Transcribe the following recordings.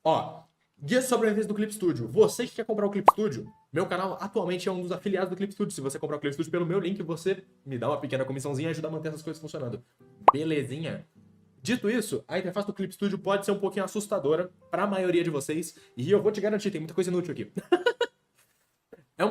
Ó, guia de sobrevivência do Clip Studio. Você que quer comprar o Clip Studio, meu canal atualmente é um dos afiliados do Clip Studio. Se você comprar o Clip Studio pelo meu link, você me dá uma pequena comissãozinha e ajuda a manter essas coisas funcionando. Belezinha? Dito isso, a interface do Clip Studio pode ser um pouquinho assustadora para a maioria de vocês, e eu vou te garantir, tem muita coisa inútil aqui.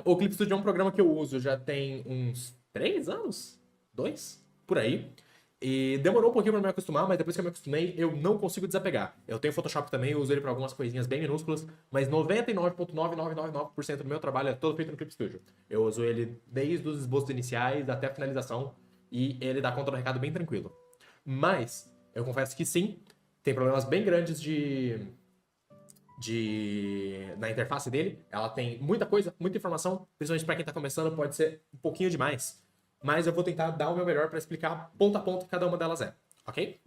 O Clip Studio é um programa que eu uso já tem uns 3 anos? 2? Por aí. E demorou um pouquinho pra me acostumar, mas depois que eu me acostumei, eu não consigo desapegar. Eu tenho Photoshop também, eu uso ele pra algumas coisinhas bem minúsculas, mas 99,9999% do meu trabalho é todo feito no Clip Studio. Eu uso ele desde os esboços iniciais até a finalização, e ele dá conta do recado bem tranquilo. Mas, eu confesso que sim, tem problemas bem grandes na interface dele. Ela tem muita coisa, muita informação, principalmente para quem tá começando, pode ser um pouquinho demais. Mas eu vou tentar dar o meu melhor para explicar ponto a ponto que cada uma delas é, ok?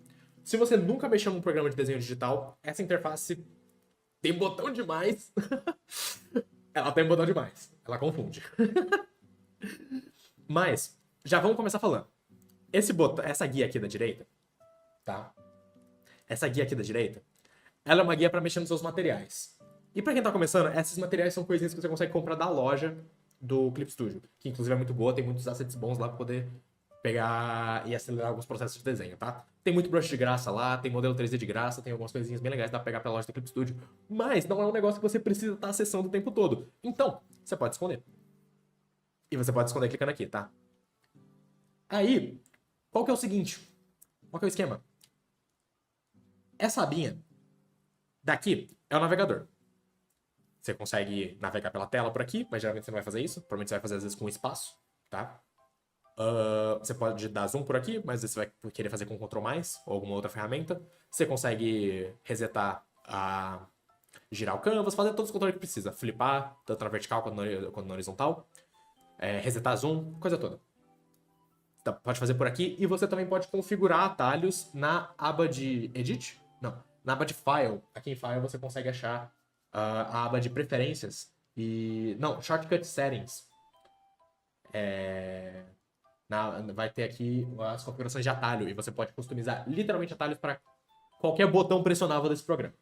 Se você nunca mexeu num programa de desenho digital, essa interface tem botão demais. Ela tem botão demais. Ela confunde. Mas, já vamos começar falando. Esse botão, essa guia aqui da direita, tá? Essa guia aqui da direita, ela é uma guia para mexer nos seus materiais. E para quem tá começando, esses materiais são coisinhas que você consegue comprar da loja do Clip Studio, que inclusive é muito boa, tem muitos assets bons lá para poder pegar e acelerar alguns processos de desenho, tá? Tem muito brush de graça lá, tem modelo 3D de graça, tem algumas coisinhas bem legais que dá pra pegar pela loja do Clip Studio, mas não é um negócio que você precisa estar acessando o tempo todo. Então, você pode esconder. E você pode esconder clicando aqui, tá? Aí, qual que é o seguinte? Qual que é o esquema? Essa abinha daqui é o navegador. Você consegue navegar pela tela por aqui, mas geralmente você não vai fazer isso. Provavelmente você vai fazer às vezes com espaço, tá? Você pode dar zoom por aqui, mas você vai querer fazer com Ctrl+, ou alguma outra ferramenta. Você consegue resetar girar o canvas, fazer todos os controles que precisa. Flipar, tanto na vertical quanto na horizontal. Resetar zoom, coisa toda. Pode fazer por aqui. E você também pode configurar atalhos na aba de Edit. Não, na aba de File. Aqui em File você consegue achar a aba de Preferências. Não, Shortcut Settings. Vai ter aqui as configurações de atalho. E você pode customizar literalmente atalhos para qualquer botão pressionável desse programa.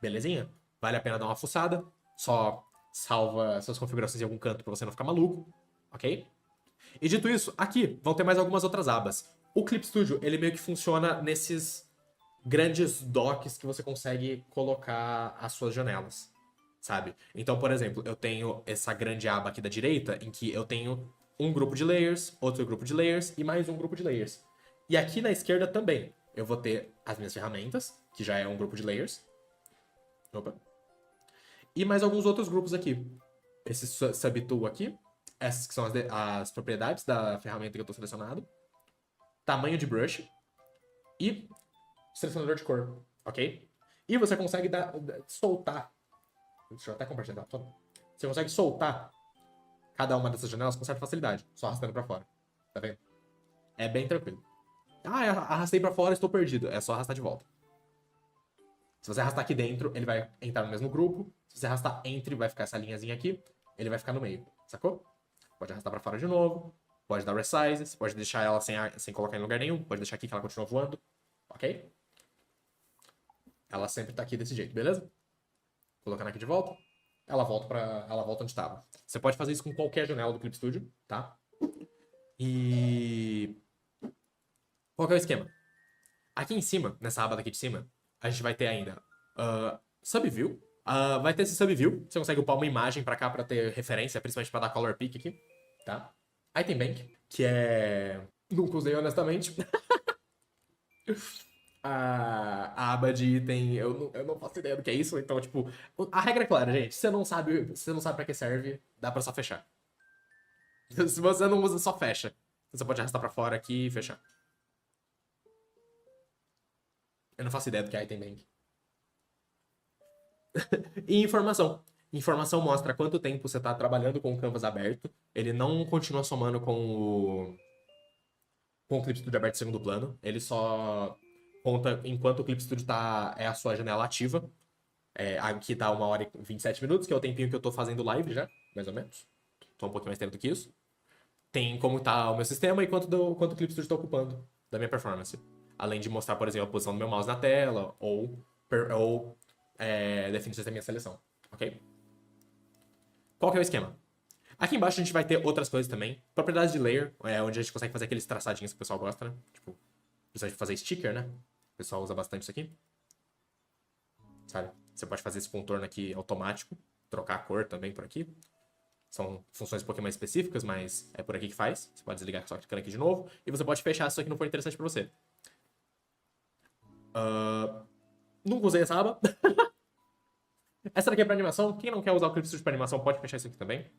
Belezinha? Vale a pena dar uma fuçada. Só salva suas configurações em algum canto para você não ficar maluco. Ok? E dito isso, aqui vão ter mais algumas outras abas. O Clip Studio, ele meio que funciona nesses grandes docks que você consegue colocar as suas janelas, sabe? Então, por exemplo, eu tenho essa grande aba aqui da direita, em que eu tenho um grupo de layers, outro grupo de layers e mais um grupo de layers. E aqui na esquerda também, eu vou ter as minhas ferramentas, que já é um grupo de layers. Opa. E mais alguns outros grupos aqui. Esse subtool aqui, essas que são as propriedades da ferramenta que eu estou selecionado, tamanho de brush e selecionador de cor, ok? E você consegue soltar. Deixa eu até compartilhar. Você consegue soltar cada uma dessas janelas com certa facilidade, só arrastando para fora. Tá vendo? É bem tranquilo. Eu arrastei para fora, estou perdido. É só arrastar de volta. Se você arrastar aqui dentro, ele vai entrar no mesmo grupo. Se você arrastar entre, vai ficar essa linhazinha aqui. Ele vai ficar no meio, sacou? Pode arrastar pra fora de novo. Pode dar resize. Você pode deixar ela sem colocar em lugar nenhum. Pode deixar aqui que ela continua voando. Ok? Ela sempre tá aqui desse jeito, beleza? Colocando aqui de volta. Ela volta onde estava. Você pode fazer isso com qualquer janela do Clip Studio, tá? E... Qual que é o esquema? Aqui em cima, nessa aba daqui de cima, a gente vai ter ainda Subview. Vai ter esse Subview. Você consegue upar uma imagem pra cá pra ter referência, principalmente pra dar color pick aqui, tá? Item Bank, que é... Nunca usei, honestamente. A aba de item, eu não faço ideia do que é isso, então, tipo... A regra é clara, gente. Se você não sabe pra que serve, dá pra só fechar. Se você não usa, só fecha. Você pode arrastar pra fora aqui e fechar. Eu não faço ideia do que é Item Bank. E informação. Informação mostra quanto tempo você está trabalhando com o canvas aberto. Ele não continua somando com o Clip Studio aberto em segundo plano. Ele só conta enquanto o Clip Studio é a sua janela ativa. Aqui tá 1h27 que é o tempinho que eu tô fazendo live já, mais ou menos. Tô um pouquinho mais tempo do que isso. Tem como tá o meu sistema e quanto o Clip Studio tá ocupando da minha performance. Além de mostrar, por exemplo, a posição do meu mouse na tela, ou definições da minha seleção, ok? Qual que é o esquema? Aqui embaixo a gente vai ter outras coisas também. Propriedades de layer, onde a gente consegue fazer aqueles traçadinhos que o pessoal gosta, né? Tipo, precisa de fazer sticker, né? O pessoal usa bastante isso aqui. Sabe? Você pode fazer esse contorno aqui automático, trocar a cor também por aqui. São funções um pouquinho mais específicas, mas é por aqui que faz. Você pode desligar só clicando aqui de novo. E você pode fechar se isso aqui não for interessante pra você. Nunca usei essa aba. Essa daqui é pra animação. Quem não quer usar o Clip Studio pra animação pode fechar isso aqui também.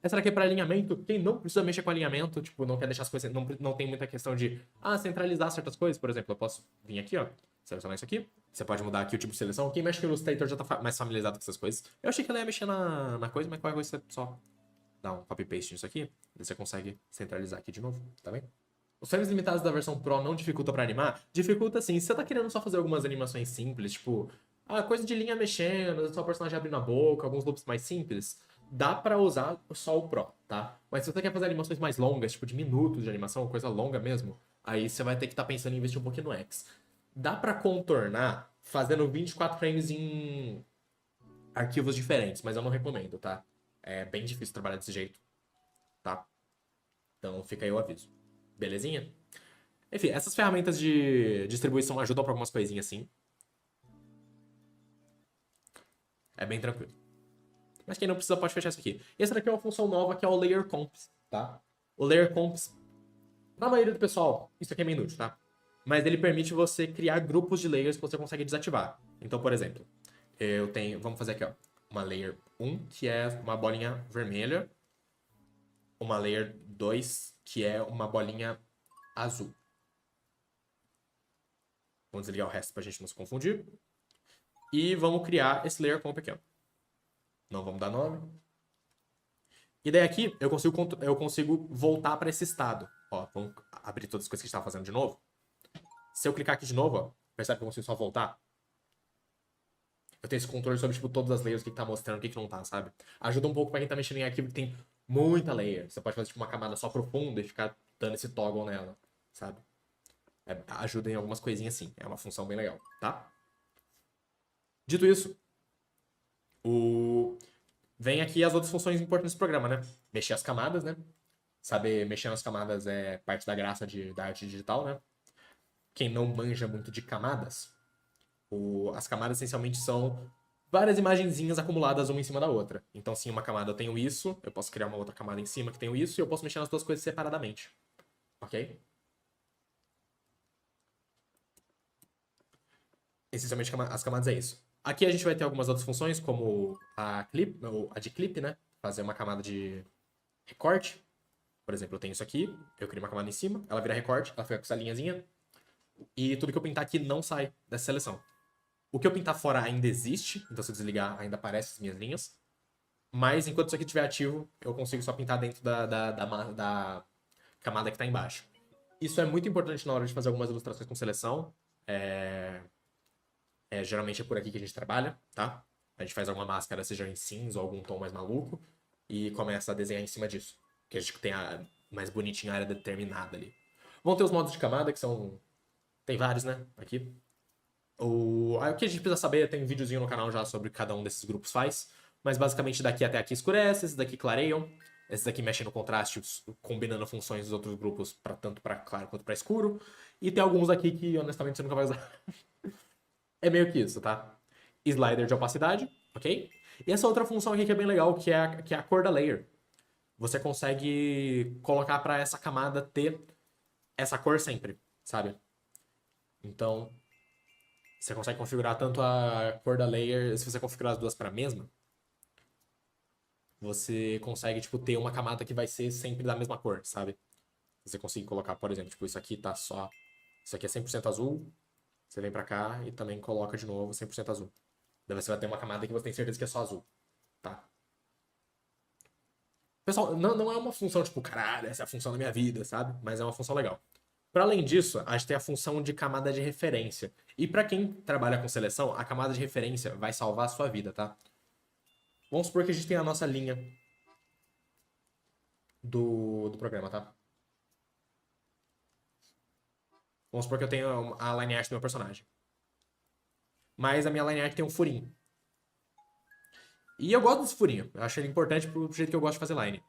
Essa daqui é pra alinhamento. Quem não precisa mexer com alinhamento, tipo, não quer deixar as coisas... Não tem muita questão de, centralizar certas coisas. Por exemplo, eu posso vir aqui, ó, selecionar isso aqui. Você pode mudar aqui o tipo de seleção. Quem mexe com o Illustrator já tá mais familiarizado com essas coisas. Eu achei que ela ia mexer na coisa, mas qualquer coisa você só dá um copy-paste nisso aqui. E você consegue centralizar aqui de novo, tá bem? Os frames limitados da versão Pro não dificulta pra animar? Dificulta sim. Se você tá querendo só fazer algumas animações simples, tipo, coisa de linha mexendo, só o personagem abrindo a boca, alguns loops mais simples, dá pra usar só o Pro, tá? Mas se você quer fazer animações mais longas, tipo de minutos de animação, coisa longa mesmo, aí você vai ter que estar pensando em investir um pouquinho no X. Dá pra contornar fazendo 24 frames em arquivos diferentes, mas eu não recomendo, tá? É bem difícil trabalhar desse jeito, tá? Então fica aí o aviso. Belezinha? Enfim, essas ferramentas de distribuição ajudam pra algumas coisinhas assim. É bem tranquilo. Mas quem não precisa pode fechar isso aqui. Essa daqui é uma função nova que é o Layer Comps, tá? O Layer Comps, na maioria do pessoal, isso aqui é meio inútil, tá? Mas ele permite você criar grupos de layers que você consegue desativar. Então, por exemplo, eu tenho, vamos fazer aqui, ó, uma Layer 1, que é uma bolinha vermelha. Uma Layer 2, que é uma bolinha azul. Vamos desligar o resto pra gente não se confundir. E vamos criar esse Layer Comp aqui, ó. Não vamos dar nome. E daí aqui eu consigo voltar para esse estado. Ó, vamos abrir todas as coisas que a gente estava fazendo de novo. Se eu clicar aqui de novo, ó, percebe que eu consigo só voltar? Eu tenho esse controle sobre tipo, todas as layers, o que tá mostrando, o que não tá, sabe? Ajuda um pouco pra quem tá mexendo em arquivo que tem muita layer. Você pode fazer tipo, uma camada só profunda e ficar dando esse toggle nela, sabe? Ajuda em algumas coisinhas assim. É uma função bem legal, tá? Dito isso, vem aqui as outras funções importantes do programa, né? Mexer as camadas, né? Saber mexer nas camadas é parte da graça da arte digital, né? Quem não manja muito de camadas, as camadas essencialmente são várias imagenzinhas acumuladas uma em cima da outra. Então, se em uma camada eu tenho isso, eu posso criar uma outra camada em cima que tenho isso e eu posso mexer nas duas coisas separadamente. Ok? Essencialmente, as camadas é isso. Aqui a gente vai ter algumas outras funções, como a de clip, né? Fazer uma camada de recorte. Por exemplo, eu tenho isso aqui, eu crio uma camada em cima, ela vira recorte, ela fica com essa linhazinha, e tudo que eu pintar aqui não sai dessa seleção. O que eu pintar fora ainda existe, então se eu desligar ainda aparecem as minhas linhas, mas enquanto isso aqui estiver ativo, eu consigo só pintar dentro da camada que está embaixo. Isso é muito importante na hora de fazer algumas ilustrações com seleção. Geralmente é por aqui que a gente trabalha, tá? A gente faz alguma máscara, seja em cinza ou algum tom mais maluco, e começa a desenhar em cima disso. Que a gente tem a mais bonitinha área determinada ali. Vão ter os modos de camada, que são. Tem vários, né? Aqui. O que a gente precisa saber, tem um videozinho no canal já sobre cada um desses grupos faz. Mas basicamente daqui até aqui escurece, esses daqui clareiam, esses daqui mexem no contraste, combinando funções dos outros grupos tanto para claro quanto para escuro. E tem alguns aqui que honestamente você nunca vai usar. É meio que isso, tá? Slider de opacidade, ok? E essa outra função aqui que é bem legal, que é a cor da layer. Você consegue colocar para essa camada ter essa cor sempre, sabe? Então, você consegue configurar tanto a cor da layer, se você configurar as duas para a mesma, você consegue tipo ter uma camada que vai ser sempre da mesma cor, sabe? Você consegue colocar, por exemplo, tipo isso aqui tá só, isso aqui é 100% azul, você vem para cá e também coloca de novo 100% azul. Daí você vai ter uma camada que você tem certeza que é só azul, tá? Pessoal, não é uma função tipo, caralho, essa é a função da minha vida, sabe? Mas é uma função legal. Para além disso, a gente tem a função de camada de referência. E para quem trabalha com seleção, a camada de referência vai salvar a sua vida, tá? Vamos supor que a gente tem a nossa linha do programa, tá? Vamos supor que eu tenho a line art do meu personagem. mas a minha line art tem um furinho. E eu gosto desse furinho. Eu acho ele importante pro jeito que eu gosto de fazer line.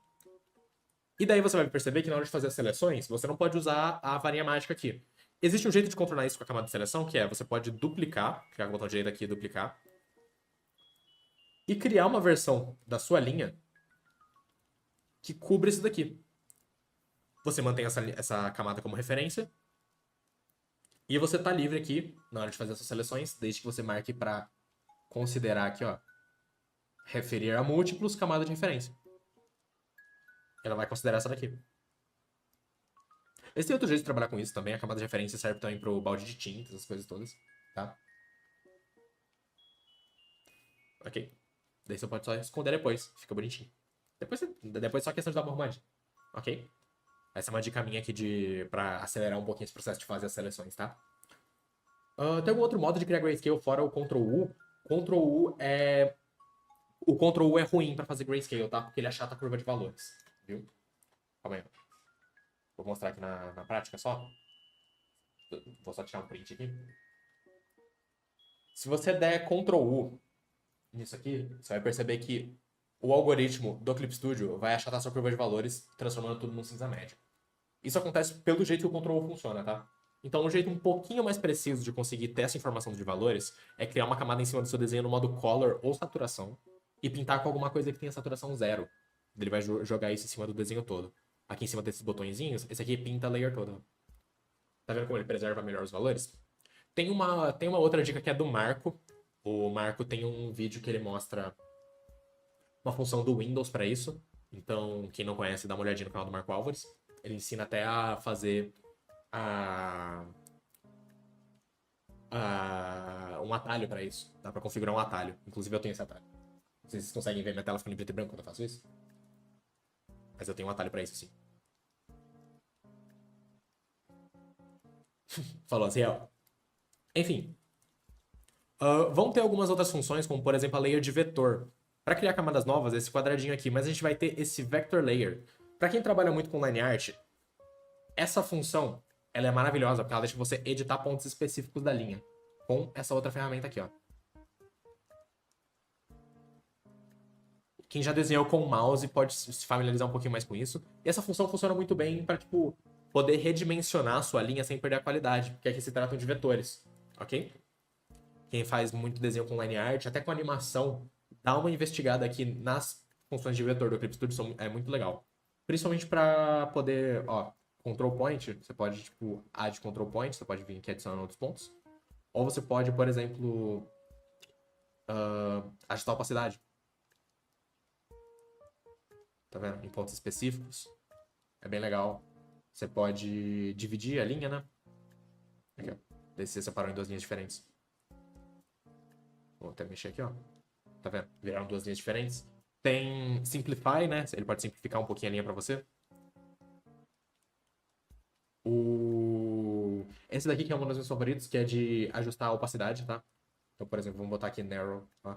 E daí você vai perceber que na hora de fazer as seleções, você não pode usar a varinha mágica aqui. Existe um jeito de contornar isso com a camada de seleção, que é você pode duplicar, clicar com o botão direito aqui e duplicar, e criar uma versão da sua linha que cubra isso daqui. Você mantém essa camada como referência, e você tá livre aqui na hora de fazer essas seleções, desde que você marque para considerar aqui, ó, referir a múltiplos, camada de referência. Ela vai considerar essa daqui. Esse tem outro jeito de trabalhar com isso também. A camada de referência serve também pro balde de tinta, essas coisas todas, tá? Ok. Daí você pode só esconder depois. Fica bonitinho. Depois só questão de dar uma arrumadinha. Ok? Essa é uma dica minha aqui pra acelerar um pouquinho esse processo de fazer as seleções, tá? Tem algum outro modo de criar grayscale fora o Ctrl U? O Ctrl U é ruim pra fazer grayscale, tá? Porque ele achata a curva de valores. Viu? Calma aí. Vou mostrar aqui na prática só. Vou só tirar um print aqui. Se você der Ctrl U nisso aqui, você vai perceber que o algoritmo do Clip Studio vai achatar sua curva de valores, transformando tudo num cinza médio. Isso acontece pelo jeito que o Ctrl U funciona, tá? Então, um jeito um pouquinho mais preciso de conseguir ter essa informação de valores é criar uma camada em cima do seu desenho no modo Color ou Saturação e pintar com alguma coisa que tenha saturação zero. Ele vai jogar isso em cima do desenho todo. Aqui em cima desses botõezinhos, esse aqui pinta a layer toda. Tá vendo como ele preserva melhor os valores? Tem uma outra dica que é do Marco. O Marco tem um vídeo que ele mostra uma função do Windows para isso. Então, quem não conhece, dá uma olhadinha no canal do Marco Álvares. Ele ensina até a fazer um atalho para isso. Dá para configurar um atalho. Inclusive, eu tenho esse atalho. Não sei se vocês conseguem ver minha tela ficando em preto e branco quando eu faço isso. Mas eu tenho um atalho para isso, sim. Falou assim, ó. Enfim. Vão ter algumas outras funções, como por exemplo a layer de vetor. Para criar camadas novas, esse quadradinho aqui, mas a gente vai ter esse vector layer. Para quem trabalha muito com line art, essa função ela é maravilhosa, porque ela deixa você editar pontos específicos da linha. Com essa outra ferramenta aqui, ó. Quem já desenhou com o mouse pode se familiarizar um pouquinho mais com isso. E essa função funciona muito bem para, tipo, poder redimensionar a sua linha sem perder a qualidade, porque aqui se tratam de vetores, ok? Quem faz muito desenho com line art, até com animação, dá uma investigada aqui nas funções de vetor do Clip Studio, é muito legal. Principalmente para poder, ó, control point, você pode, tipo, add control point, você pode vir aqui adicionando outros pontos. Ou você pode, por exemplo, ajustar a opacidade. Tá vendo? Em pontos específicos. É bem legal. Você pode dividir a linha, né? Aqui, ó. Daí você separou em duas linhas diferentes. Vou até mexer aqui, ó. Tá vendo? Viraram duas linhas diferentes. Tem Simplify, né? Ele pode simplificar um pouquinho a linha pra você. Esse daqui que é um dos meus favoritos, que é de ajustar a opacidade, tá? Então, por exemplo, vamos botar aqui Narrow, ó.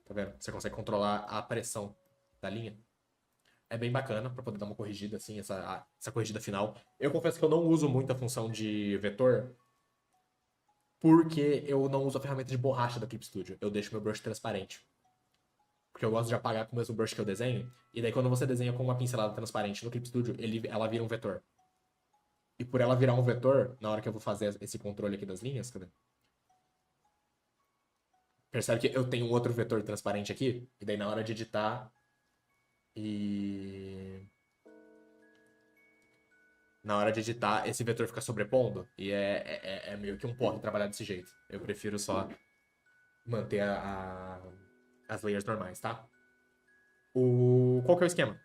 Tá vendo? Você consegue controlar a pressão da linha. É bem bacana pra poder dar uma corrigida, assim, essa corrigida final. Eu confesso que eu não uso muito a função de vetor, porque eu não uso a ferramenta de borracha da Clip Studio. Eu deixo meu brush transparente. Porque eu gosto de apagar com o mesmo brush que eu desenho. E daí quando você desenha com uma pincelada transparente no Clip Studio, ela vira um vetor. E por ela virar um vetor, na hora que eu vou fazer esse controle aqui das linhas, cadê? Percebe que eu tenho um outro vetor transparente aqui? E daí na hora de editar na hora de editar, esse vetor fica sobrepondo. E é meio que um porre trabalhar desse jeito. Eu prefiro só manter as layers normais, tá? Qual que é o esquema?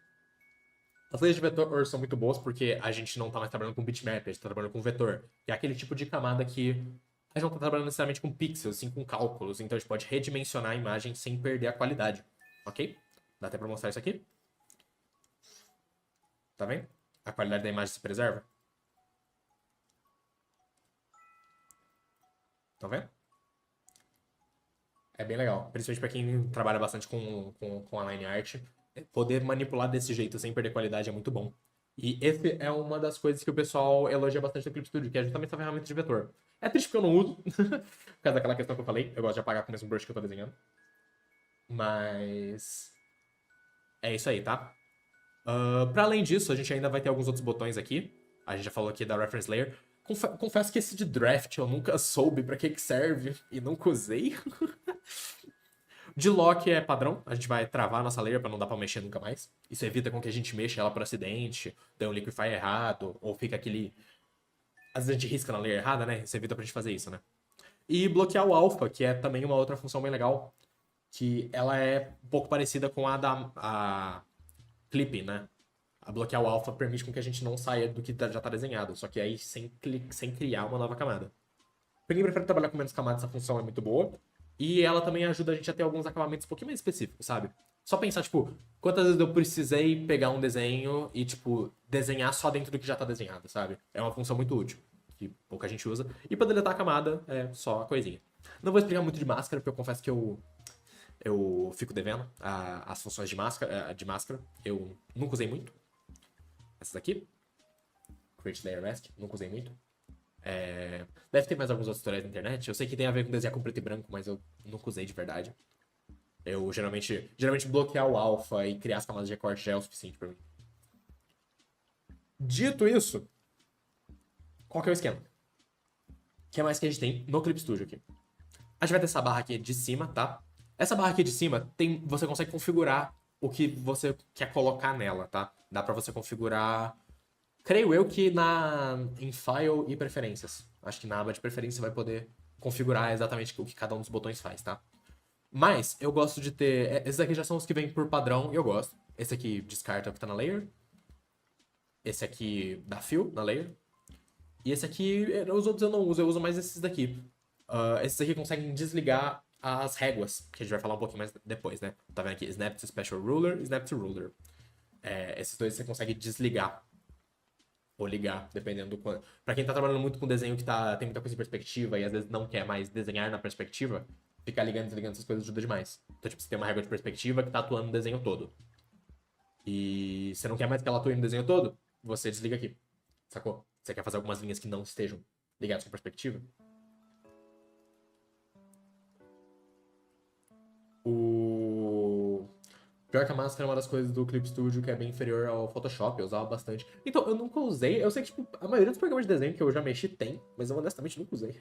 As layers de vetor são muito boas porque a gente não tá mais trabalhando com bitmap, a gente tá trabalhando com vetor. Que é aquele tipo de camada que a gente não tá trabalhando necessariamente com pixels, sim com cálculos. Então a gente pode redimensionar a imagem sem perder a qualidade. Ok? Dá até pra mostrar isso aqui. Tá vendo? A qualidade da imagem se preserva. Tá vendo? É bem legal. Principalmente pra quem trabalha bastante com a line art. Poder manipular desse jeito sem perder qualidade é muito bom. E esse é uma das coisas que o pessoal elogia bastante no Clip Studio, que é justamente essa ferramenta de vetor. É triste porque eu não uso, por causa daquela questão que eu falei. Eu gosto de apagar com o mesmo brush que eu tô desenhando. Mas é isso aí, tá? Pra além disso, a gente ainda vai ter alguns outros botões aqui. A gente já falou aqui da Reference Layer. Confesso que esse de Draft eu nunca soube pra que serve e nunca usei. De lock é padrão, a gente vai travar a nossa layer pra não dar pra mexer nunca mais. Isso evita com que a gente mexa ela por acidente, dê um liquify errado, ou fica aquele... Às vezes a gente risca na layer errada, né? Isso evita pra gente fazer isso, né? E bloquear o alpha, que é também uma outra função bem legal, que ela é um pouco parecida com a da clipping, né? A bloquear o alpha permite com que a gente não saia do que já tá desenhado, só que aí sem criar uma nova camada. Pra quem prefere trabalhar com menos camadas, essa função é muito boa. E ela também ajuda a gente a ter alguns acabamentos um pouquinho mais específicos, sabe? Só pensar, tipo, quantas vezes eu precisei pegar um desenho e, tipo, desenhar só dentro do que já tá desenhado, sabe? É uma função muito útil, que pouca gente usa. E pra deletar a camada, é só a coisinha. Não vou explicar muito de máscara, porque eu confesso que eu fico devendo as funções de máscara. Eu nunca usei muito. Essas aqui. Create Layer Mask, nunca usei muito. Deve ter mais alguns outros tutoriais na internet. Eu sei que tem a ver com desenhar com preto e branco, mas eu nunca usei de verdade. Eu geralmente bloquear o alpha e criar as camadas de recorte já é o suficiente pra mim. Dito isso, qual que é o esquema? O que mais que a gente tem no Clip Studio aqui? A gente vai ter essa barra aqui de cima, tá? Essa barra aqui de cima, você consegue configurar o que você quer colocar nela, tá? Dá pra você configurar... Creio eu que em File e Preferências. Acho que na aba de preferência você vai poder configurar exatamente o que cada um dos botões faz, tá? Mas eu gosto de ter... Esses aqui já são os que vêm por padrão e eu gosto. Esse aqui descarta o que tá na layer. Esse aqui dá fill na layer. E esse aqui, os outros eu não uso, eu uso mais esses daqui. Esses aqui conseguem desligar as réguas, que a gente vai falar um pouquinho mais depois, né? Tá vendo aqui? Snap to Special Ruler, Snap to Ruler. Esses dois você consegue desligar. Ou ligar, dependendo do quanto. Pra quem tá trabalhando muito com desenho que tem muita coisa em perspectiva e às vezes não quer mais desenhar na perspectiva, ficar ligando e desligando essas coisas ajuda demais. Então, tipo, você tem uma régua de perspectiva que tá atuando no desenho todo. E você não quer mais que ela atue no desenho todo, você desliga aqui. Sacou? Você quer fazer algumas linhas que não estejam ligadas com perspectiva. O pior que a máscara é uma das coisas do Clip Studio que é bem inferior ao Photoshop, eu usava bastante. Então, eu nunca usei, eu sei que tipo, a maioria dos programas de desenho que eu já mexi tem, mas eu honestamente nunca usei.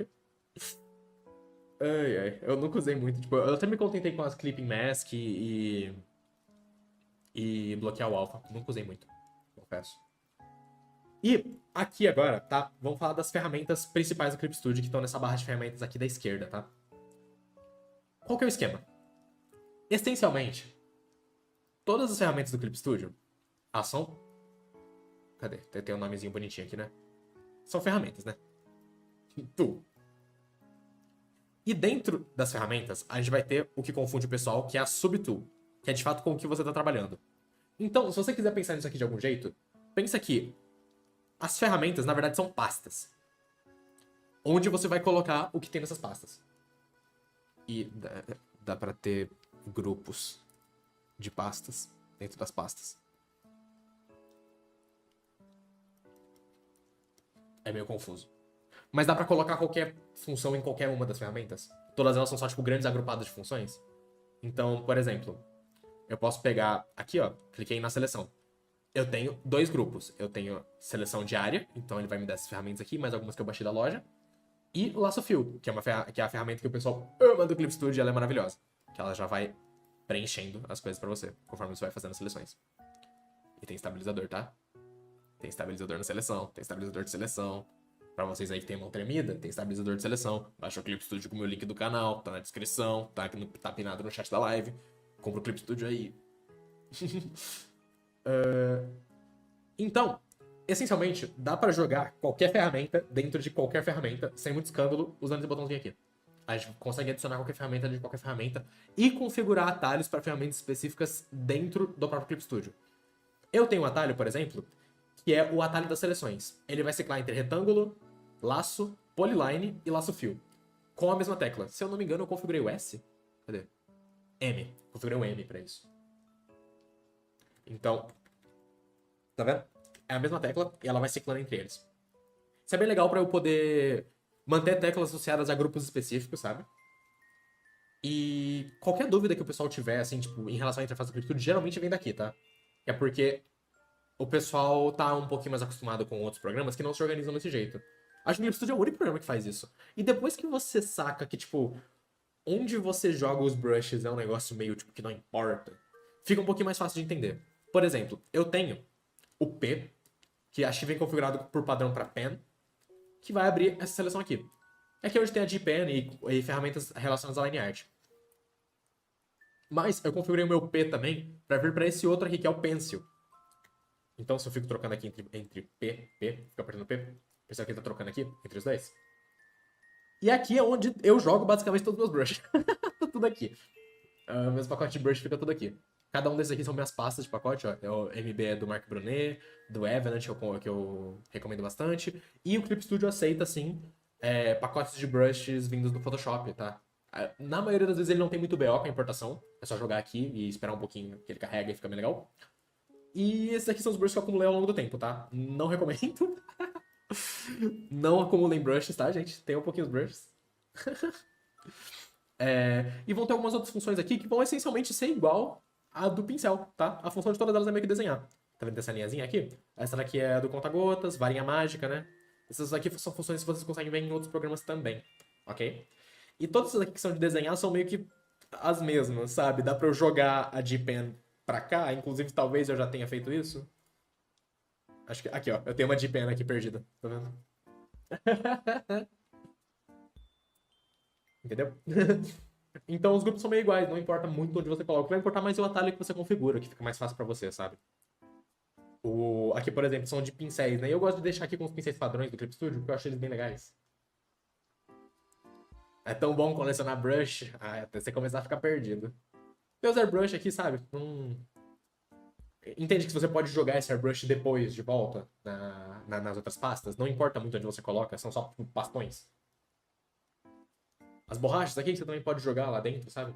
Ai, ai, eu nunca usei muito, tipo, eu até me contentei com as Clipping Mask e bloquear o alpha, nunca usei muito, confesso. E aqui agora, tá, vamos falar das ferramentas principais do Clip Studio que estão nessa barra de ferramentas aqui da esquerda, tá? Qual que é o esquema? Essencialmente, todas as ferramentas do Clip Studio, são... Cadê? Tem um nomezinho bonitinho aqui, né? São ferramentas, né? Tool. E dentro das ferramentas, a gente vai ter o que confunde o pessoal, que é a Subtool, que é de fato com o que você está trabalhando. Então, se você quiser pensar nisso aqui de algum jeito, pensa que as ferramentas, na verdade, são pastas. Onde você vai colocar o que tem nessas pastas. E dá para ter grupos de pastas dentro das pastas. É meio confuso. Mas dá pra colocar qualquer função em qualquer uma das ferramentas. Todas elas são só, tipo, grandes agrupadas de funções. Então, por exemplo, eu posso pegar aqui, ó, cliquei na seleção. Eu tenho dois grupos. Eu tenho seleção diária, então ele vai me dar essas ferramentas aqui, mais algumas que eu baixei da loja. E Lasso Fill, que é a ferramenta que o pessoal ama do Clip Studio e ela é maravilhosa. Que ela já vai preenchendo as coisas pra você, conforme você vai fazendo as seleções. E tem estabilizador, tá? Tem estabilizador na seleção, tem estabilizador de seleção. Pra vocês aí que tem mão tremida, tem estabilizador de seleção. Baixa o Clip Studio com o meu link do canal, tá na descrição, tá pinado no chat da live. Compra o Clip Studio aí. Então, essencialmente, dá pra jogar qualquer ferramenta dentro de qualquer ferramenta, sem muito escândalo, usando esse botãozinho aqui. A gente consegue adicionar qualquer ferramenta de qualquer ferramenta e configurar atalhos para ferramentas específicas dentro do próprio Clip Studio. Eu tenho um atalho, por exemplo, que é o atalho das seleções. Ele vai ciclar entre retângulo, laço, polyline e laço fill. Com a mesma tecla. Se eu não me engano, eu configurei o S. Cadê? M. Configurei o M pra isso. Então, tá vendo? é a mesma tecla e ela vai ciclando entre eles. Isso é bem legal pra eu poder manter teclas associadas a grupos específicos, sabe? E qualquer dúvida que o pessoal tiver, assim, tipo, em relação à interface do Clip Studio, geralmente vem daqui, tá? É porque o pessoal tá um pouquinho mais acostumado com outros programas que não se organizam desse jeito. Acho que o Clip Studio é o único programa que faz isso. E depois que você saca que, tipo, onde você joga os brushes é um negócio meio, tipo, que não importa, fica um pouquinho mais fácil de entender. Por exemplo, eu tenho o P, que acho que vem configurado por padrão para pen, que vai abrir essa seleção aqui. Aqui é onde tem a GPen e ferramentas relacionadas à line art. Mas eu configurei o meu P também para vir para esse outro aqui, que é o Pencil. Então, se eu fico trocando aqui entre P, fico apertando P, percebe que ele tá trocando aqui entre os dois? E aqui é onde eu jogo basicamente todos os meus brushes. Tá tudo aqui. Meus pacotes de brush fica tudo aqui. Cada um desses aqui são minhas pastas de pacote, ó. É o MB do Mark Brunet, do Evenant, que eu recomendo bastante. E o Clip Studio aceita, sim, pacotes de brushes vindos do Photoshop, tá? Na maioria das vezes ele não tem muito BO com a importação. É só jogar aqui e esperar um pouquinho que ele carrega e fica bem legal. E esses aqui são os brushes que eu acumulei ao longo do tempo, tá? Não recomendo. Não acumulem brushes, tá, gente? Tenham um pouquinho os brushes. E vão ter algumas outras funções aqui que vão essencialmente ser igual à do pincel, tá? A função de todas elas é meio que desenhar. Tá vendo essa linhazinha aqui? Essa daqui é a do conta-gotas, varinha mágica, né? Essas aqui são funções que vocês conseguem ver em outros programas também, ok? E todas essas aqui que são de desenhar são meio que as mesmas, sabe? Dá pra eu jogar a G-Pen pra cá, inclusive talvez eu já tenha feito isso. Acho que. Aqui, ó. Eu tenho uma G-Pen aqui perdida, tá vendo? Entendeu? Então os grupos são meio iguais, não importa muito onde você coloca. Vai importar mais o atalho que você configura, que fica mais fácil pra você, sabe? Aqui, por exemplo, são de pincéis, né? E eu gosto de deixar aqui com os pincéis padrões do Clip Studio, porque eu acho eles bem legais. É tão bom colecionar brush, até você começar a ficar perdido. Tem os airbrush aqui, sabe? Entende que você pode jogar esse airbrush depois de volta nas outras pastas. Não importa muito onde você coloca, são só pastões. As borrachas aqui que você também pode jogar lá dentro, sabe?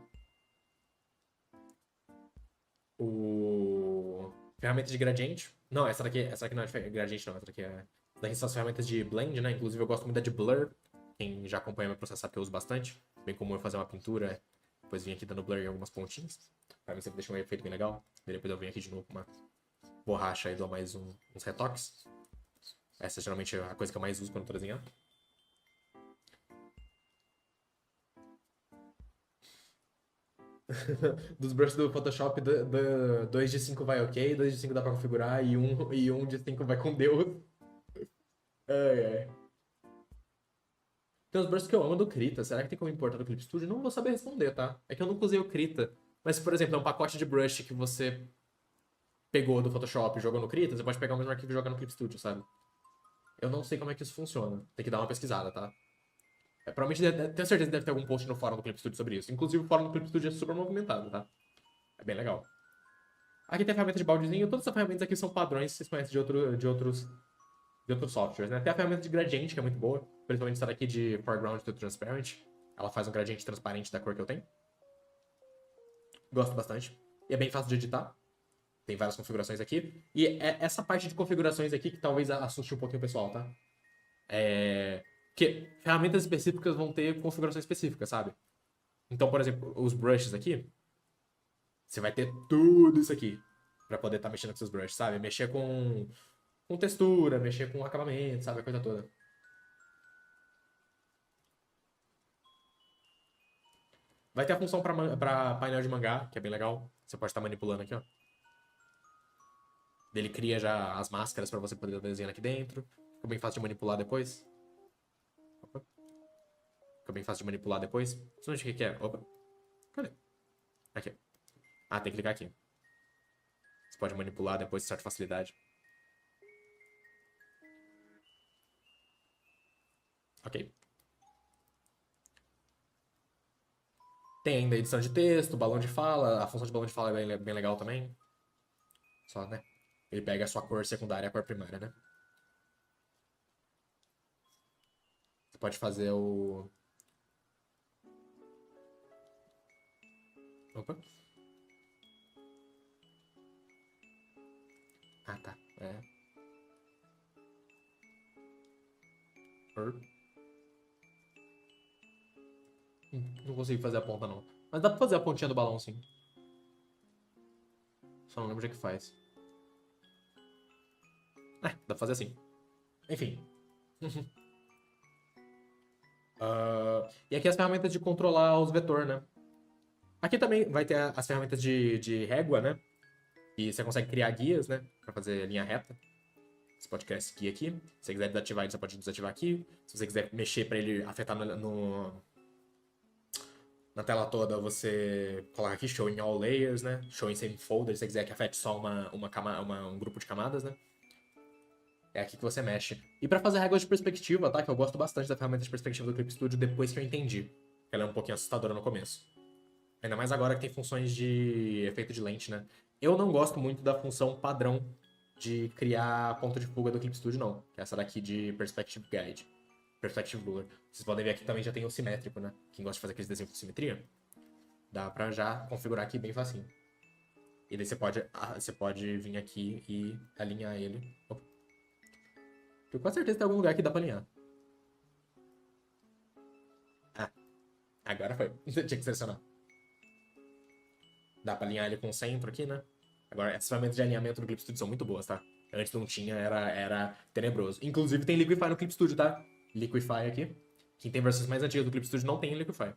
Ferramenta de gradiente. Não, essa daqui não é de gradiente, não. Essa daqui é. Essa daqui são as ferramentas de blend, né? Inclusive eu gosto muito da de blur. Quem já acompanha meu processo sabe que eu uso bastante. Bem como eu fazer uma pintura, depois vim aqui dando blur em algumas pontinhas. Pra mim sempre deixa um efeito bem legal. E depois eu venho aqui de novo com uma borracha e dou mais uns retoques. Essa geralmente é a coisa que eu mais uso quando tô desenhando. Dos brushes do Photoshop, 2 de 5 vai ok, 2 de 5 dá pra configurar e um de 5 vai com Deus. Ai, ai. Tem uns brushes que eu amo do Krita. Será que tem como importar do Clip Studio? Não vou saber responder, tá? É que eu nunca usei o Krita. Mas, por exemplo, é um pacote de brush que você pegou do Photoshop e jogou no Krita, você pode pegar o mesmo arquivo e jogar no Clip Studio, sabe? Eu não sei como é que isso funciona. Tem que dar uma pesquisada, tá? Provavelmente, tenho certeza que deve ter algum post no fórum do Clip Studio sobre isso. Inclusive, o fórum do Clip Studio é super movimentado, tá? É bem legal. Aqui tem a ferramenta de baldezinho. Todas essas ferramentas aqui são padrões que vocês conhecem de outros softwares, né? Tem a ferramenta de gradiente, que é muito boa. Principalmente essa daqui de Foreground to Transparent. Ela faz um gradiente transparente da cor que eu tenho. Gosto bastante. E é bem fácil de editar. Tem várias configurações aqui. E é essa parte de configurações aqui que talvez assuste um pouquinho o pessoal, tá? Que ferramentas específicas vão ter configurações específicas, sabe? Então, por exemplo, os brushes aqui, você vai ter tudo isso aqui pra poder estar mexendo com seus brushes, sabe? Mexer com textura, mexer com acabamento, sabe? A coisa toda. Vai ter a função pra painel de mangá, que é bem legal. Você pode estar manipulando aqui, ó. Ele cria já as máscaras pra você poder desenhar aqui dentro. Fica bem fácil de manipular depois. Opa. Fica bem fácil de manipular depois. Principalmente o que é? Opa. Cadê? Aqui. Ah, tem que clicar aqui. Você pode manipular depois de certa facilidade. Ok. Tem ainda edição de texto, balão de fala. A função de balão de fala é bem legal também. Só, né? Ele pega a sua cor secundária e a cor primária, né? Você pode fazer o. Opa. Ah, tá. É. consigo fazer a ponta, não. Mas dá pra fazer a pontinha do balão, sim. Só não lembro de que faz. Dá pra fazer assim. Enfim. E aqui as ferramentas de controlar os vetores, né? Aqui também vai ter as ferramentas de régua, né? E você consegue criar guias, né? Pra fazer linha reta. Você pode criar esse guia aqui. Se você quiser desativar ele, você pode desativar aqui. Se você quiser mexer pra ele afetar na tela toda, você coloca aqui Showing All Layers, né? Showing Same Folder, se você quiser que afete só um grupo de camadas, né? É aqui que você mexe. E pra fazer regras de perspectiva, tá? Que eu gosto bastante da ferramenta de perspectiva do Clip Studio depois que eu entendi. Ela é um pouquinho assustadora no começo. Ainda mais agora que tem funções de efeito de lente, né? Eu não gosto muito da função padrão de criar ponto de fuga do Clip Studio, não. Que é essa daqui de Perspective Guide. Perspective Ruler. Vocês podem ver aqui também já tem o simétrico, né? Quem gosta de fazer aqueles desenhos com simetria, dá pra já configurar aqui bem facinho. E daí você pode vir aqui e alinhar ele. Opa. Eu com certeza tem algum lugar que dá pra alinhar. Agora foi. Tinha que selecionar. Dá pra alinhar ele com o centro aqui, né? Agora, essas ferramentas de alinhamento do Clip Studio são muito boas, tá? Antes não tinha, era tenebroso. Inclusive tem Liquify no Clip Studio, tá? Liquify aqui. Quem tem versões mais antigas do Clip Studio não tem Liquify.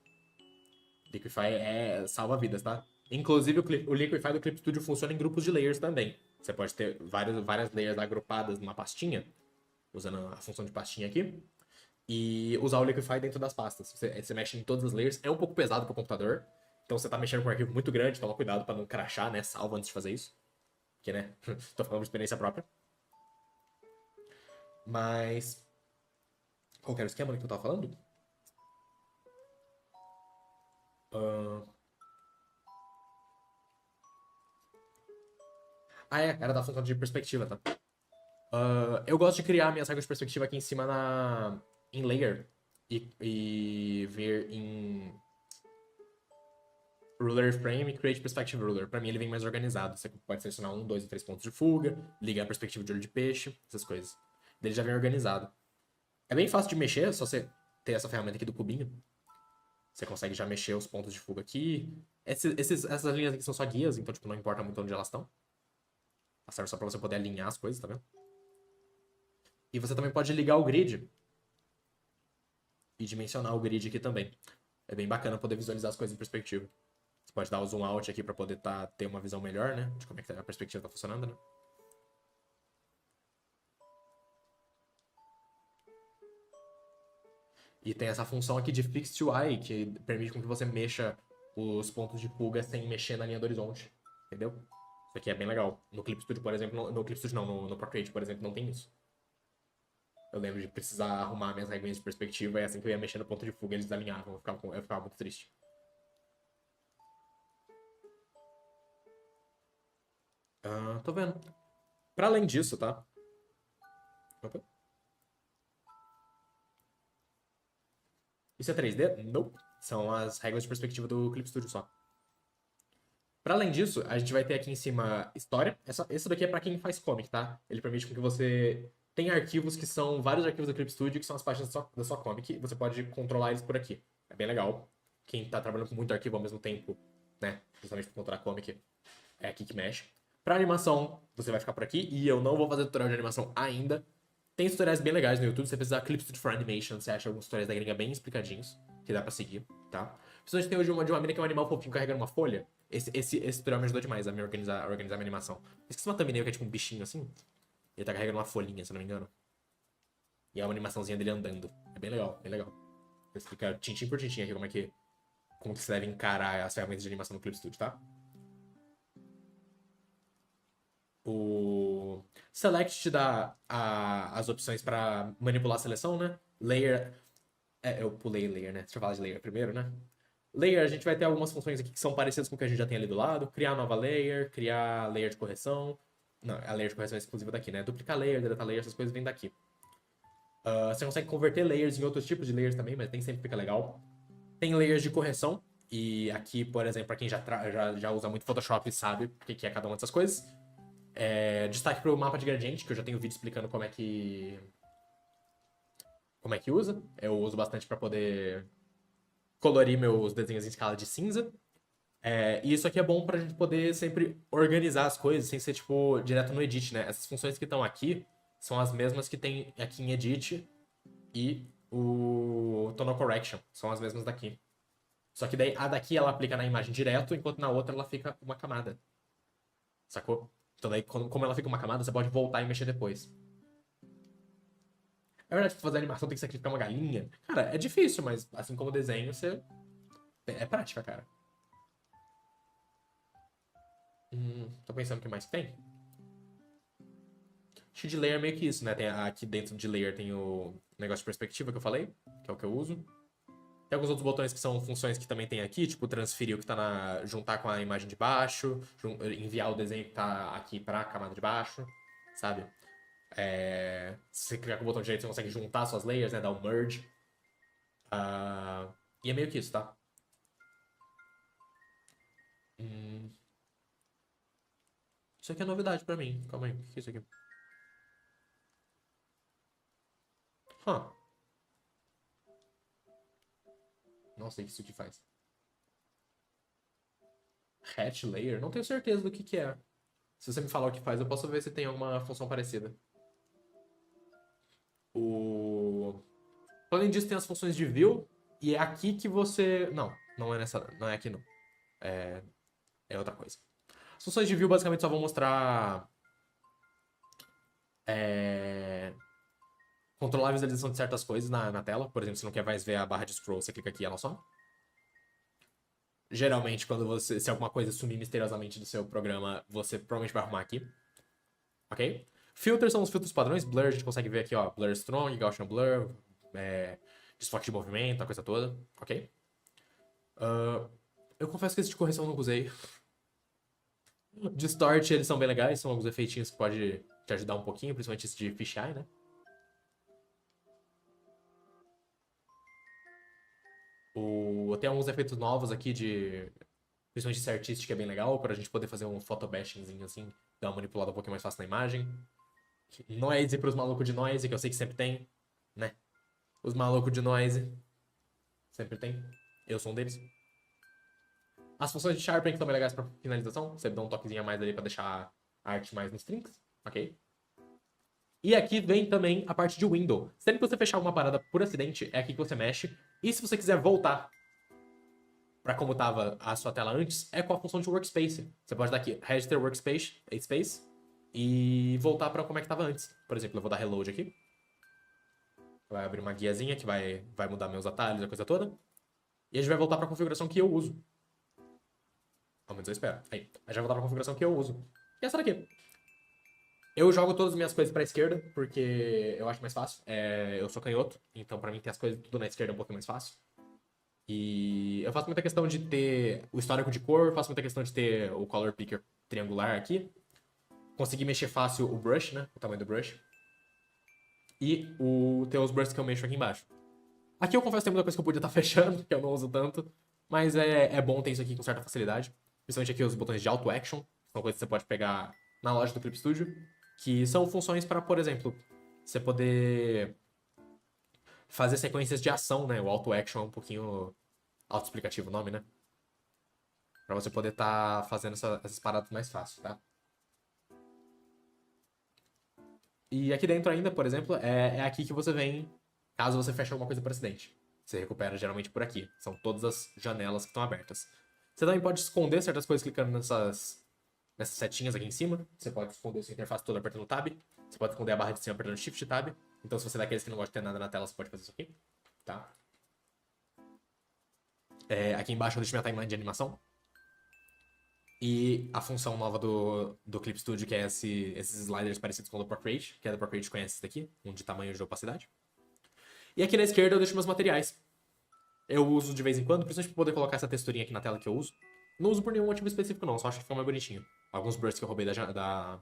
Liquify salva vidas, tá? Inclusive o Liquify do Clip Studio funciona em grupos de layers também. Você pode ter várias layers agrupadas numa pastinha, usando a função de pastinha aqui, e usar o Liquify dentro das pastas. Você mexe em todas as layers. É um pouco pesado pro computador, então você tá mexendo com um arquivo muito grande, toma cuidado pra não crashar, né? Salva antes de fazer isso. Porque, né? Tô falando de experiência própria. Mas... Qual que era o esquema que eu tava falando? Era da função de perspectiva, tá? Eu gosto de criar minhas regras de perspectiva aqui em cima em layer e ver em ruler frame e create perspective ruler. Pra mim ele vem mais organizado. Você pode selecionar 1, 2 e 3 pontos de fuga, ligar a perspectiva de olho de peixe, essas coisas. Ele já vem organizado. É bem fácil de mexer, é só você ter essa ferramenta aqui do cubinho. Você consegue já mexer os pontos de fuga aqui. Essas linhas aqui são só guias, então tipo, não importa muito onde elas estão. Elas servem só pra você poder alinhar as coisas, tá vendo? E você também pode ligar o grid e dimensionar o grid aqui também. É bem bacana poder visualizar as coisas em perspectiva. Você pode dar o zoom out aqui para poder ter uma visão melhor, né? De como é que a perspectiva tá funcionando, né? E tem essa função aqui de Fix to Eye, que permite com que você mexa os pontos de fuga sem mexer na linha do horizonte. Entendeu? Isso aqui é bem legal. No Clip Studio, por exemplo, no Clip Studio não, no Procreate, por exemplo, não tem isso. Eu lembro de precisar arrumar minhas regrinhas de perspectiva e assim que eu ia mexer no ponto de fuga, eles desalinhavam. Eu ficava muito triste. Tô vendo. Pra além disso, tá? Opa. Isso é 3D? Não. São as regras de perspectiva do Clip Studio só. Pra além disso, a gente vai ter aqui em cima história. Essa daqui é pra quem faz comic, tá? Ele permite com que você tenha arquivos que são vários arquivos do Clip Studio, que são as páginas da sua comic, e você pode controlar eles por aqui. É bem legal. Quem tá trabalhando com muito arquivo ao mesmo tempo, né? Justamente por controlar a comic, é aqui que mexe. Pra animação, você vai ficar por aqui, e eu não vou fazer tutorial de animação ainda. Tem tutoriais bem legais no YouTube, se você precisar Clip Studio for Animation, você acha alguns tutoriais da gringa bem explicadinhos, que dá pra seguir, tá? Principalmente tem hoje uma de uma mina que é um animal fofinho carregando uma folha. Esse tutorial me ajudou demais a organizar minha animação. Esqueci uma thumbnail que é tipo um bichinho assim. Ele tá carregando uma folhinha, se eu não me engano. E é uma animaçãozinha dele andando. É bem legal, bem legal. Vou explicar tintim por tintim aqui como que você deve encarar as ferramentas de animação no Clip Studio, tá? O Select te dá as opções pra manipular a seleção, né? Layer. Eu pulei layer, né? Deixa eu falar de layer primeiro, né? Layer, a gente vai ter algumas funções aqui que são parecidas com o que a gente já tem ali do lado. Criar nova layer, criar layer de correção. Não, a layer de correção é exclusiva daqui, né? Duplicar layer, deletar layer, essas coisas vêm daqui. Você consegue converter layers em outros tipos de layers também, mas nem sempre fica legal. Tem layers de correção. E aqui, por exemplo, para quem já usa muito Photoshop sabe o que é cada uma dessas coisas. Destaque para o mapa de gradiente, que eu já tenho vídeo explicando como é que usa. Eu uso bastante para poder colorir meus desenhos em escala de cinza. E isso aqui é bom pra gente poder sempre organizar as coisas sem ser, tipo, direto no Edit, né? Essas funções que estão aqui são as mesmas que tem aqui em Edit e o Tonal Correction. São as mesmas daqui. Só que daí a daqui ela aplica na imagem direto, enquanto na outra ela fica uma camada. Sacou? Então daí, como ela fica uma camada, você pode voltar e mexer depois. É verdade que fazer animação tem que sacrificar uma galinha. Cara, é difícil, mas assim como desenho, você... É prática, cara. Tô pensando o que mais tem. Acho que de layer é meio que isso, né? Aqui dentro de layer tem o negócio de perspectiva que eu falei, que é o que eu uso. Tem alguns outros botões que são funções que também tem aqui, tipo transferir o que tá juntar com a imagem de baixo, enviar o desenho que tá aqui pra camada de baixo, sabe? Se você clicar com o botão direito, você consegue juntar suas layers, né? Dar um merge. E é meio que isso, tá? Isso aqui é novidade pra mim. Calma aí, o que é isso aqui? Huh. Não sei o que isso aqui faz. Hatch layer? Não tenho certeza do que é. Se você me falar o que faz, eu posso ver se tem alguma função parecida. Além disso, tem as funções de view. E é aqui que você... Não é nessa... Não é aqui, não. É outra coisa. As funções de view basicamente só vão mostrar... Controlar a visualização de certas coisas na tela. Por exemplo, se não quer mais ver a barra de scroll, você clica aqui e ela some. Geralmente, se alguma coisa sumir misteriosamente do seu programa, você provavelmente vai arrumar aqui. Ok? Filters são os filtros padrões. Blur, a gente consegue ver aqui, ó. Blur Strong, Gaussian Blur, desfoque de movimento, a coisa toda. Ok? Eu confesso que esse de correção eu não usei. Distort, eles são bem legais. São alguns efeitinhos que pode te ajudar um pouquinho, principalmente esse de fisheye, né? Tem alguns efeitos novos aqui principalmente esse artístico que é bem legal, pra gente poder fazer um photobashingzinho assim, dar uma manipulada um pouquinho mais fácil na imagem. Noise pros malucos de noise, que eu sei que sempre tem, né? Os malucos de noise. Sempre tem. Eu sou um deles. As funções de sharpening que estão bem legais pra finalização. Você dá um toquezinho a mais ali pra deixar a arte mais nos trinks. Ok? E aqui vem também a parte de window. Sempre que você fechar alguma parada por acidente, é aqui que você mexe. E se você quiser voltar para como estava a sua tela antes, é com a função de workspace. Você pode dar aqui register workspace e voltar para como é que estava antes. Por exemplo, eu vou dar reload aqui. Vai abrir uma guiazinha que vai mudar meus atalhos, a coisa toda. E a gente vai voltar para a configuração que eu uso. Ao menos eu espero. Aí, a gente vai voltar para a configuração que eu uso. E essa daqui. Eu jogo todas as minhas coisas para a esquerda, porque eu acho mais fácil. Eu sou canhoto, então para mim ter as coisas tudo na esquerda é um pouquinho mais fácil. E eu faço muita questão de ter o histórico de cor, faço muita questão de ter o color picker triangular aqui. Conseguir mexer fácil o brush, né? O tamanho do brush. E ter os brushes que eu mexo aqui embaixo. Aqui eu confesso que tem muita coisa que eu podia estar fechando, que eu não uso tanto. Mas é bom ter isso aqui com certa facilidade. Principalmente aqui os botões de auto action. São coisas que você pode pegar na loja do Clip Studio. Que são funções para, por exemplo, você poder fazer sequências de ação, né? O auto action é um pouquinho autoexplicativo o nome, né? Pra você poder estar fazendo essas paradas mais fácil, tá? E aqui dentro ainda, por exemplo, é aqui que você vem caso você feche alguma coisa por acidente. Você recupera geralmente por aqui. São todas as janelas que estão abertas. Você também pode esconder certas coisas clicando nessas setinhas aqui em cima. Você pode esconder sua interface toda apertando Tab. Você pode esconder a barra de cima apertando Shift Tab. Então, se você é daqueles que não gosta de ter nada na tela, você pode fazer isso aqui. Tá? Aqui embaixo eu deixo minha timeline de animação. E a função nova do Clip Studio, que é esses sliders parecidos com o do Procreate, que é do Procreate conhece esse daqui, um de tamanho de opacidade. E aqui na esquerda eu deixo meus materiais. Eu uso de vez em quando, principalmente pra poder colocar essa texturinha aqui na tela que eu uso. Não uso por nenhum motivo específico não, só acho que fica mais bonitinho. Alguns brushes que eu roubei da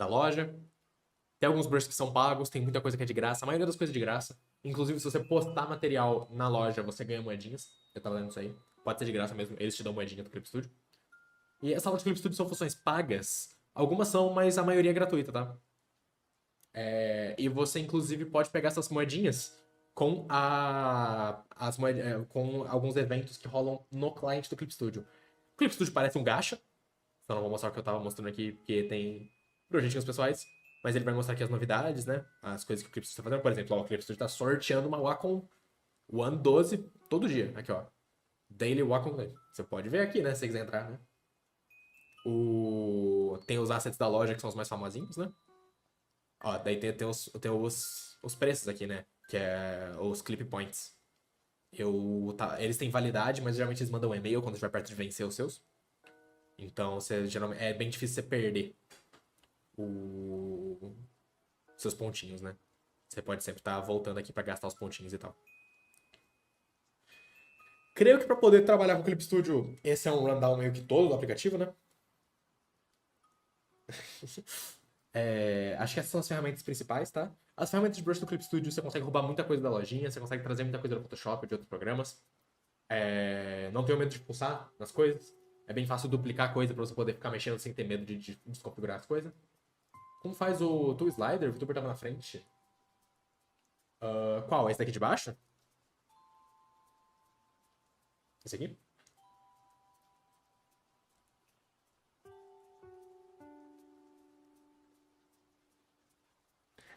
loja. Tem alguns brushes que são pagos, tem muita coisa que é de graça, a maioria das coisas é de graça. Inclusive, se você postar material na loja, você ganha moedinhas. Eu tava lendo isso aí. Pode ser de graça mesmo, eles te dão moedinha do Clip Studio. E essa loja do Clip Studio são funções pagas. Algumas são, mas a maioria é gratuita, tá? E você, inclusive, pode pegar essas moedinhas com com alguns eventos que rolam no cliente do Clip Studio. O Clip Studio parece um gacha, então não vou mostrar o que eu tava mostrando aqui, porque tem projetinhos pessoais, mas ele vai mostrar aqui as novidades, né? As coisas que o Clip Studio tá fazendo. Por exemplo, ó, o Clip Studio tá sorteando uma Wacom One 12 todo dia. Aqui, ó. Daily Wacom. Você pode ver aqui, né? Se você quiser entrar, né? Tem os assets da loja, que são os mais famosinhos, né? Ó, daí tem os preços aqui, né? Que é os clip points. Eles têm validade, mas geralmente eles mandam um e-mail quando estiver perto de vencer os seus. Então, geralmente, é bem difícil você perder os seus pontinhos, né? Você pode sempre estar voltando aqui pra gastar os pontinhos e tal. Creio que para poder trabalhar com o Clip Studio, esse é um rundown meio que todo do aplicativo, né? Acho que essas são as ferramentas principais, tá? As ferramentas de brush do Clip Studio, você consegue roubar muita coisa da lojinha, você consegue trazer muita coisa do Photoshop ou de outros programas. Não tenho medo de pulsar nas coisas. É bem fácil duplicar coisa pra você poder ficar mexendo sem ter medo de desconfigurar as coisas. Como faz o Tool Slider? O VTuber tava na frente. Qual? Esse daqui de baixo? Esse aqui?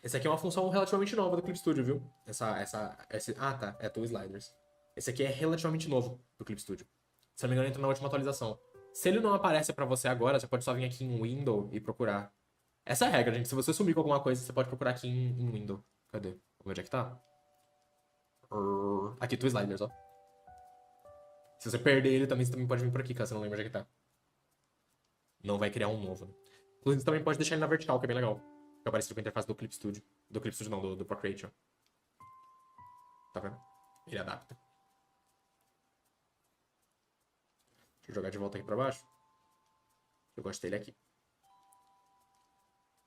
Esse aqui é uma função relativamente nova do Clip Studio, viu? Tá. É Tool Sliders. Esse aqui é relativamente novo do Clip Studio. Se não me engano, entra na última atualização. Se ele não aparece pra você agora, você pode só vir aqui em Window e procurar. Essa é a regra, gente. Se você sumir com alguma coisa, você pode procurar aqui em Window. Cadê? Onde é que tá? Aqui, Tool Sliders, ó. Se você perder ele também, você também pode vir por aqui, caso você não lembre onde é que tá. Não vai criar um novo, né? Inclusive, você também pode deixar ele na vertical, que é bem legal. Que é parecido com a interface do Clip Studio. Do Clip Studio não, do Procreate, ó. Tá vendo? Ele adapta. Deixa eu jogar de volta aqui pra baixo. Eu gosto dele aqui.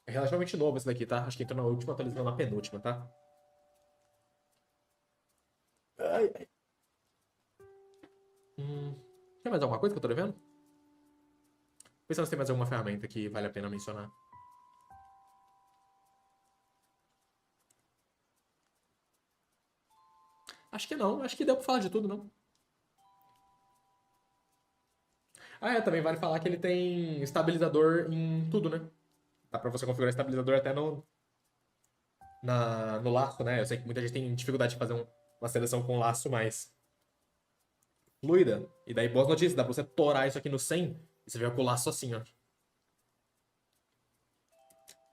É relativamente novo esse daqui, tá? Acho que entrou na última atualização, na penúltima, tá? Ai, ai. Tem mais alguma coisa que eu tô devendo? Pensando se tem mais alguma ferramenta que vale a pena mencionar. Acho que não. Acho que deu pra falar de tudo, não? Também vale falar que ele tem estabilizador em tudo, né? Dá pra você configurar estabilizador até no laço, né? Eu sei que muita gente tem dificuldade de fazer uma seleção com laço mais fluida. E daí, boas notícias, dá pra você torar isso aqui no 100 e você vê com o laço assim, ó.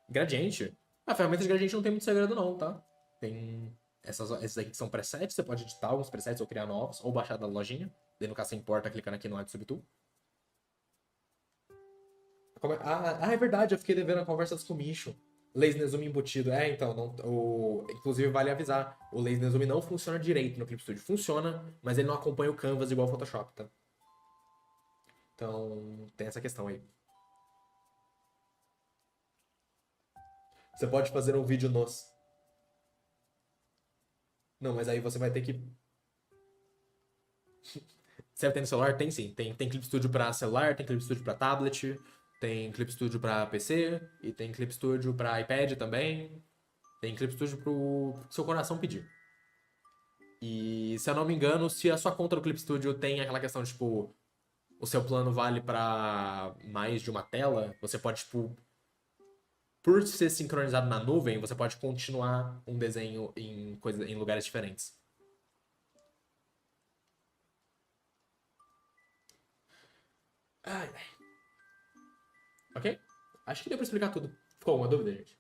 Gradiente. A ferramenta de gradiente não tem muito segredo, não, tá? Tem esses aqui que são presets, você pode editar alguns presets ou criar novos, ou baixar da lojinha. Daí, no caso, você importa clicando aqui no Add Subtool. É verdade, eu fiquei devendo a conversa com o Micho. Lazy Zoom embutido. Então, inclusive vale avisar, o Lazy Zoom não funciona direito no Clip Studio. Funciona, mas ele não acompanha o Canvas igual o Photoshop, tá? Então, tem essa questão aí. Você pode fazer um vídeo nos... Não, mas aí você vai ter que... Você tem no celular? Tem sim. Tem Clip Studio pra celular, tem Clip Studio pra tablet, tem Clip Studio pra PC, e tem Clip Studio pra iPad também. Tem Clip Studio pro seu coração pedir. E se eu não me engano, se a sua conta do Clip Studio tem aquela questão de, tipo, o seu plano vale pra mais de uma tela, você pode, tipo, por ser sincronizado na nuvem, você pode continuar um desenho em lugares diferentes. Ai, ai. Ok? Acho que deu pra explicar tudo. Ficou alguma dúvida, gente?